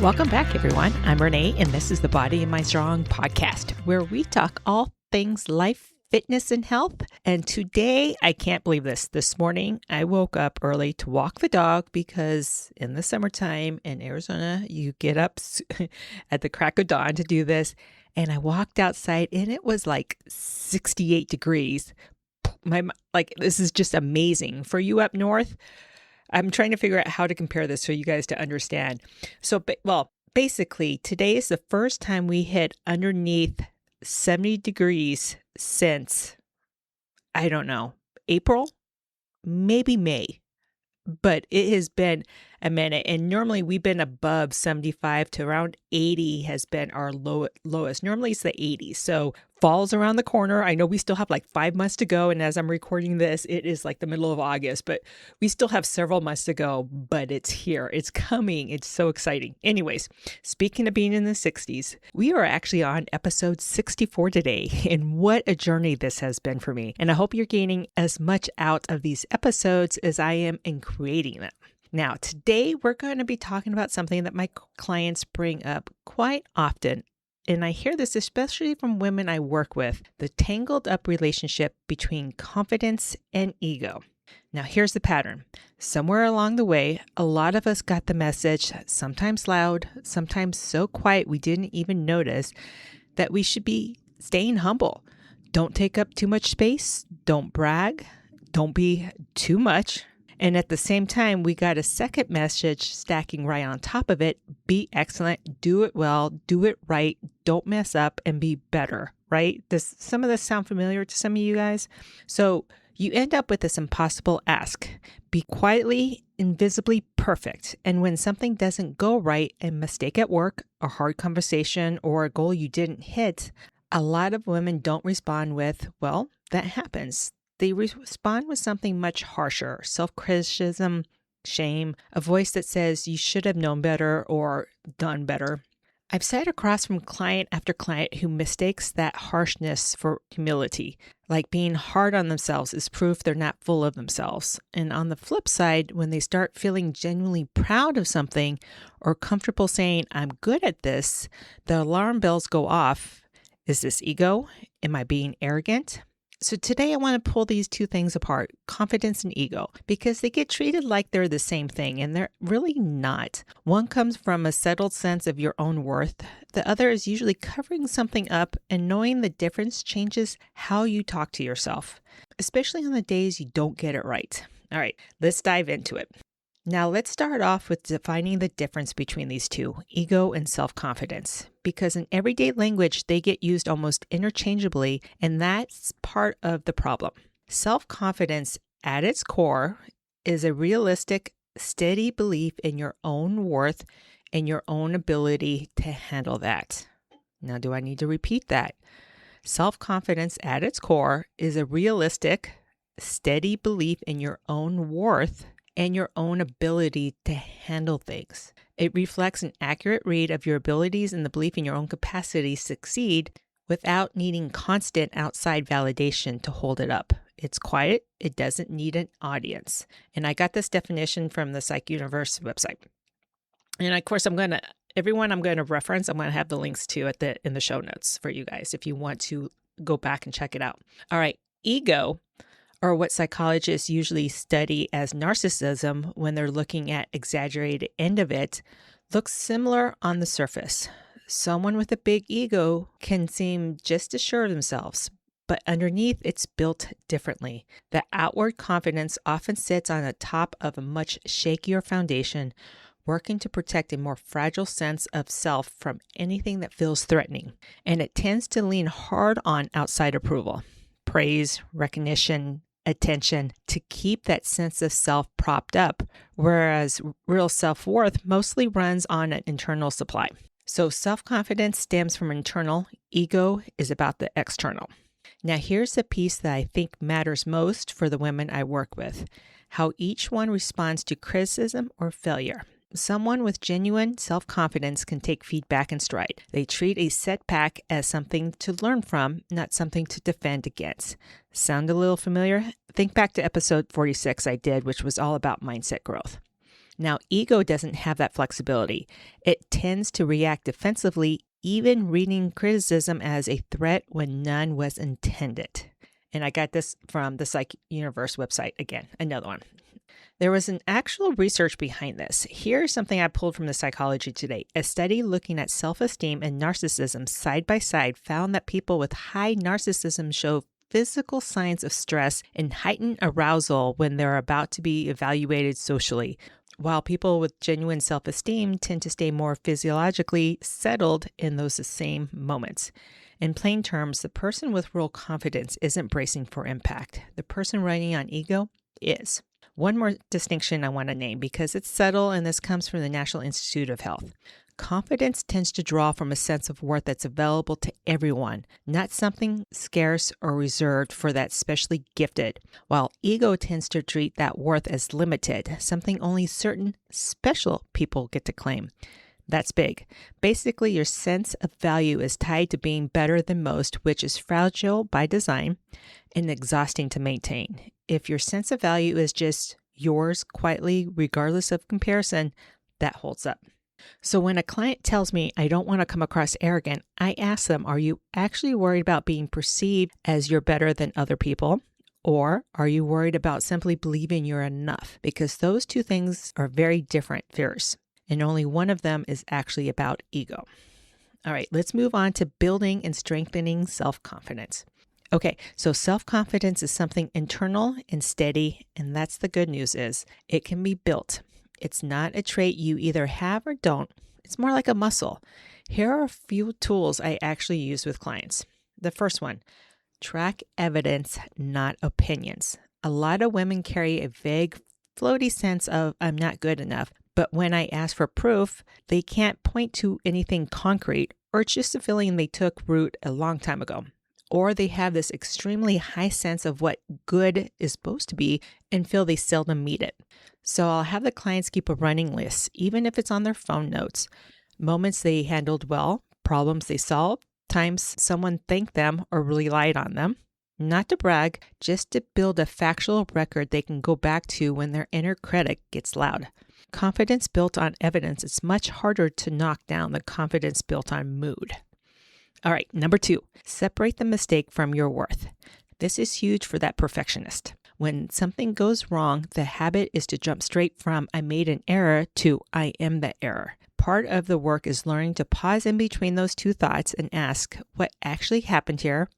Welcome back, everyone. I'm Renee, and this is the Body in My Strong podcast, where we talk all things life, fitness, and health. And today, I can't believe this morning, I woke up early to walk the dog because in the summertime in Arizona, you get up at the crack of dawn to do this. And I walked outside and it was like 68 degrees. This is just amazing. For you up north, I'm trying to figure out how to compare this for you guys to understand. Basically, today is the first time we hit underneath 70 degrees since, I don't know, April, maybe May. But it has been a minute. And normally we've been above 75 to around 80 has been our lowest. Normally it's the 80s. So fall's around the corner. I know we still have like 5 months to go. And as I'm recording this, it is like the middle of August, but we still have several months to go, but it's here. It's coming. It's so exciting. Anyways, speaking of being in the 60s, we are actually on episode 64 today. And what a journey this has been for me. And I hope you're gaining as much out of these episodes as I am in creating them. Now, today we're going to be talking about something that my clients bring up quite often. And I hear this especially from women I work with, the tangled up relationship between confidence and ego. Now, here's the pattern. Somewhere along the way, a lot of us got the message, sometimes loud, sometimes so quiet we didn't even notice, that we should be staying humble. Don't take up too much space. Don't brag. Don't be too much. And at the same time, we got a second message stacking right on top of it. Be excellent, do it well, do it right, don't mess up, and be better, right? Does some of this sound familiar to some of you guys? So you end up with this impossible ask. Be quietly, invisibly perfect. And when something doesn't go right, a mistake at work, a hard conversation, or a goal you didn't hit, a lot of women don't respond with, well, that happens. They respond with something much harsher, self-criticism, shame, a voice that says you should have known better or done better. I've sat across from client after client who mistakes that harshness for humility, like being hard on themselves is proof they're not full of themselves. And on the flip side, when they start feeling genuinely proud of something or comfortable saying, I'm good at this, the alarm bells go off. Is this ego? Am I being arrogant? So today I want to pull these two things apart, confidence and ego, because they get treated like they're the same thing, and they're really not. One comes from a settled sense of your own worth. The other is usually covering something up, and knowing the difference changes how you talk to yourself, especially on the days you don't get it right. All right, let's dive into it. Now, let's start off with defining the difference between these two, ego and self-confidence, because in everyday language, they get used almost interchangeably, and that's part of the problem. Self-confidence at its core is a realistic, steady belief in your own worth and your own ability to handle that. Now, do I need to repeat that? Self-confidence at its core is a realistic, steady belief in your own worth and your own ability to handle things. It reflects an accurate read of your abilities and the belief in your own capacity to succeed without needing constant outside validation to hold it up. It's quiet. It doesn't need an audience. And I got this definition from the Psych Universe website. And of course, everyone I'm going to reference, I'm going to have the links to in the show notes for you guys if you want to go back and check it out. All right, ego, or what psychologists usually study as narcissism when they're looking at exaggerated end of it, looks similar on the surface. Someone with a big ego can seem just as sure of themselves, but underneath it's built differently. The outward confidence often sits on the top of a much shakier foundation, working to protect a more fragile sense of self from anything that feels threatening. And it tends to lean hard on outside approval, praise, recognition, attention to keep that sense of self propped up, whereas real self-worth mostly runs on an internal supply. So self-confidence stems from internal, ego is about the external. Now here's the piece that I think matters most for the women I work with, how each one responds to criticism or failure. Someone with genuine self-confidence can take feedback in stride. They treat a setback as something to learn from, not something to defend against. Sound a little familiar? Think back to episode 46 I did, which was all about mindset growth. Now, ego doesn't have that flexibility. It tends to react defensively, even reading criticism as a threat when none was intended. And I got this from the Psych Universe website again, another one. There was an actual research behind this. Here's something I pulled from the Psychology Today. A study looking at self-esteem and narcissism side by side found that people with high narcissism show physical signs of stress and heightened arousal when they're about to be evaluated socially, while people with genuine self-esteem tend to stay more physiologically settled in those same moments. In plain terms, the person with real confidence isn't bracing for impact. The person running on ego is. One more distinction I want to name because it's subtle, and this comes from the National Institute of Health. Confidence tends to draw from a sense of worth that's available to everyone, not something scarce or reserved for that specially gifted, while ego tends to treat that worth as limited, something only certain special people get to claim. That's big. Basically, your sense of value is tied to being better than most, which is fragile by design and exhausting to maintain. If your sense of value is just yours quietly, regardless of comparison, that holds up. So when a client tells me I don't want to come across arrogant, I ask them, are you actually worried about being perceived as you're better than other people? Or are you worried about simply believing you're enough? Because those two things are very different fears, and only one of them is actually about ego. All right, let's move on to building and strengthening self-confidence. Okay, so self-confidence is something internal and steady, and that's the good news is it can be built. It's not a trait you either have or don't. It's more like a muscle. Here are a few tools I actually use with clients. The first one, track evidence, not opinions. A lot of women carry a vague, floaty sense of I'm not good enough, but when I ask for proof, they can't point to anything concrete, or it's just a feeling they took root a long time ago. Or they have this extremely high sense of what good is supposed to be and feel they seldom meet it. So I'll have the clients keep a running list, even if it's on their phone notes. Moments they handled well, problems they solved, times someone thanked them or relied on them. Not to brag, just to build a factual record they can go back to when their inner critic gets loud. Confidence built on evidence is much harder to knock down than confidence built on mood. All right, number 2, separate the mistake from your worth. This is huge for that perfectionist. When something goes wrong, the habit is to jump straight from I made an error to I am the error. Part of the work is learning to pause in between those two thoughts and ask, what actually happened here?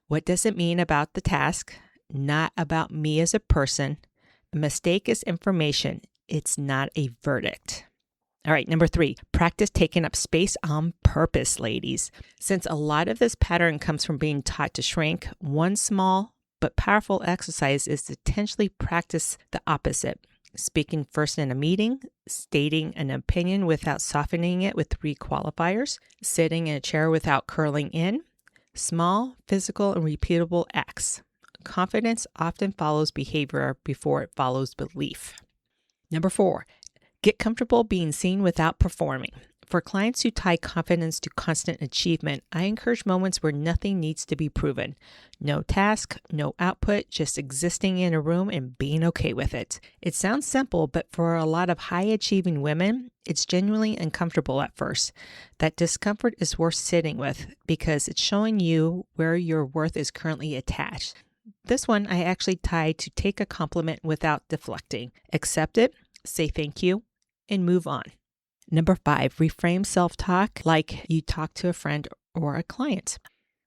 What does it mean about the task? Not about me as a person. A mistake is information. It's not a verdict. All right, number 3, practice taking up space on purpose, ladies. Since a lot of this pattern comes from being taught to shrink, one small but powerful exercise is to intentionally practice the opposite. Speaking first in a meeting, stating an opinion without softening it with 3 qualifiers, sitting in a chair without curling in, small, physical, and repeatable acts. Confidence often follows behavior before it follows belief. Number 4, get comfortable being seen without performing. For clients who tie confidence to constant achievement, I encourage moments where nothing needs to be proven. No task, no output, just existing in a room and being okay with it. It sounds simple, but for a lot of high-achieving women, it's genuinely uncomfortable at first. That discomfort is worth sitting with because it's showing you where your worth is currently attached. This one I actually tied to take a compliment without deflecting. Accept it, say thank you, and move on. Number 5, reframe self-talk like you talk to a friend or a client.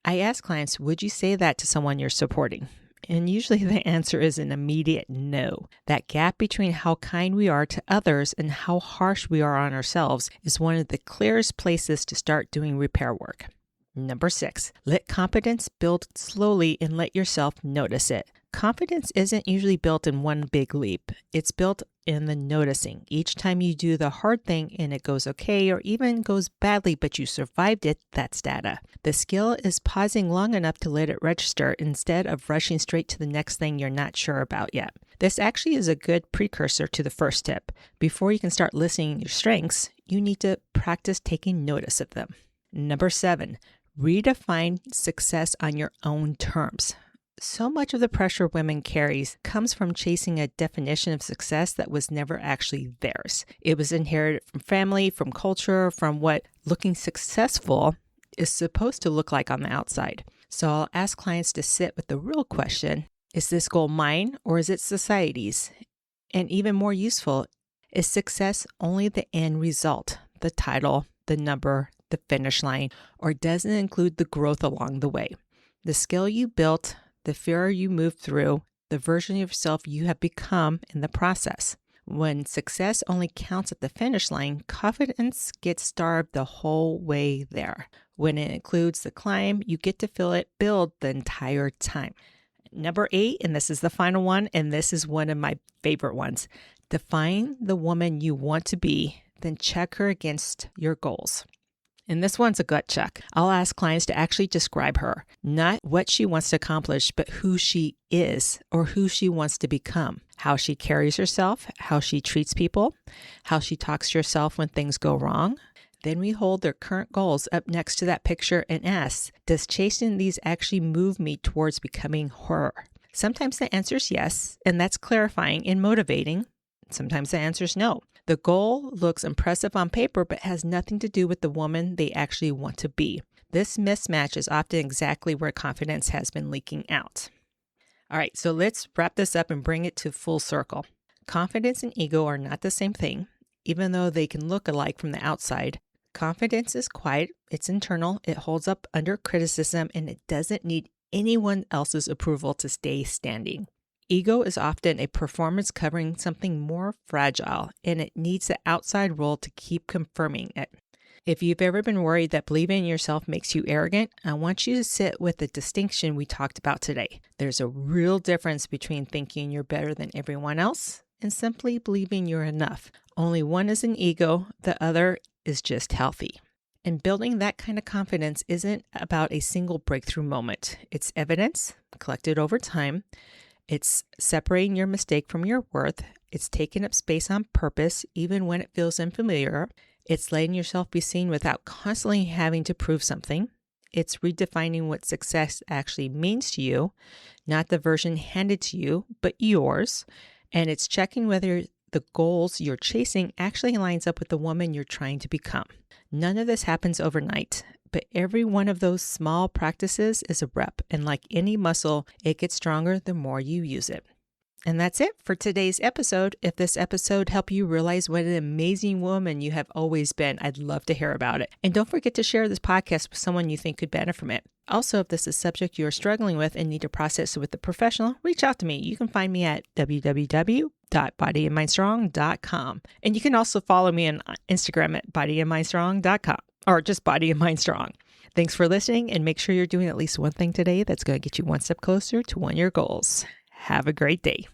I ask clients, would you say that to someone you're supporting? And usually the answer is an immediate no. That gap between how kind we are to others and how harsh we are on ourselves is one of the clearest places to start doing repair work. Number 6, let confidence build slowly and let yourself notice it. Confidence isn't usually built in one big leap. It's built in the noticing. Each time you do the hard thing and it goes okay or even goes badly, but you survived it, that's data. The skill is pausing long enough to let it register instead of rushing straight to the next thing you're not sure about yet. This actually is a good precursor to the first tip. Before you can start listing your strengths, you need to practice taking notice of them. Number 7, redefine success on your own terms. So much of the pressure women carries comes from chasing a definition of success that was never actually theirs. It was inherited from family, from culture, from what looking successful is supposed to look like on the outside. So I'll ask clients to sit with the real question, is this goal mine or is it society's? And even more useful, is success only the end result, the title, the number, the finish line, or does it include the growth along the way? The skill you built, the fear you moved through, the version of yourself you have become in the process. When success only counts at the finish line, confidence gets starved the whole way there. When it includes the climb, you get to feel it build the entire time. Number 8, and this is the final one, and this is one of my favorite ones. Define the woman you want to be, then check her against your goals. And this one's a gut check. I'll ask clients to actually describe her, not what she wants to accomplish, but who she is or who she wants to become, how she carries herself, how she treats people, how she talks to herself when things go wrong. Then we hold their current goals up next to that picture and ask, does chasing these actually move me towards becoming her? Sometimes the answer is yes, and that's clarifying and motivating. Sometimes the answer is no. The goal looks impressive on paper, but has nothing to do with the woman they actually want to be. This mismatch is often exactly where confidence has been leaking out. All right, so let's wrap this up and bring it to full circle. Confidence and ego are not the same thing, even though they can look alike from the outside. Confidence is quiet, it's internal, it holds up under criticism, and it doesn't need anyone else's approval to stay standing. Ego is often a performance covering something more fragile, and it needs the outside role to keep confirming it. If you've ever been worried that believing in yourself makes you arrogant, I want you to sit with the distinction we talked about today. There's a real difference between thinking you're better than everyone else and simply believing you're enough. Only one is an ego, the other is just healthy. And building that kind of confidence isn't about a single breakthrough moment. It's evidence collected over time. It's separating your mistake from your worth. It's taking up space on purpose, even when it feels unfamiliar. It's letting yourself be seen without constantly having to prove something. It's redefining what success actually means to you, not the version handed to you, but yours. And it's checking whether the goals you're chasing actually lines up with the woman you're trying to become. None of this happens overnight, but every one of those small practices is a rep, and like any muscle, it gets stronger the more you use it. And that's it for today's episode. If this episode helped you realize what an amazing woman you have always been, I'd love to hear about it. And don't forget to share this podcast with someone you think could benefit from it. Also, if this is a subject you are struggling with and need to process it with a professional, reach out to me. You can find me at www.bodyandmindstrong.com. And you can also follow me on Instagram at bodyandmindstrong.com or just bodyandmindstrong. Thanks for listening, and make sure you're doing at least one thing today that's going to get you one step closer to one of your goals. Have a great day.